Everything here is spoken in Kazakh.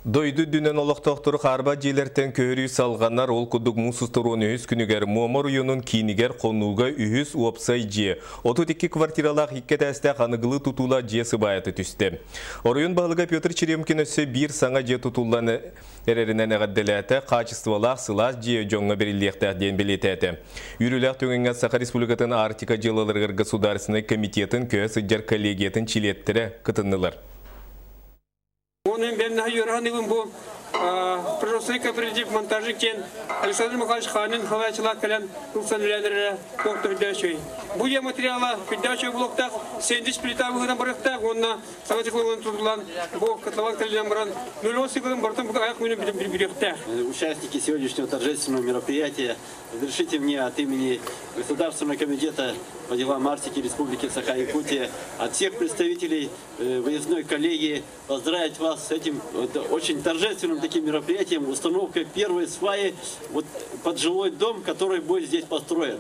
Дойду дүнен олықтақтыры қарба желерттен көрі салғанар ол күдік мұсыстыруын өз күнігер Момор үйінің кейінігер қонуға үйіз уапсай же. 32 квартиралақ иккет әсті қанығылы тұтула жесі баяты түсті. Орыйын бағылыға Петр Черемкин өсі бір саңа же тұтуланы әрерінен әғадделәті қачыстывалақ сылас же жоңға берілдіқтәк ден білетәті. Үріләқ төңінгі Саха Республикатын Арктика жылылырғыр государственный комитетін көз жар коллегиятын чилеттірі қытынылар. Он бедный юрганый был прожосный кооператив монтажи кен Александр Михайлович Ханин хавачила кален функционализатора доктор Дачей. Буя материала Дачей блоктах 70 плита выходом барахта он на советском трудлан бог котлован кален баран 0,8 годом бортом аяк мы берегта. Участники сегодняшнего торжественного мероприятия, разрешите мне от имени Государственного комитета по делам Арктики Республики Саха-Якутия, от всех представителей выездной коллегии поздравить вас с этим очень торжественным таким мероприятием, установкой первой сваи под жилой дом, который будет здесь построен.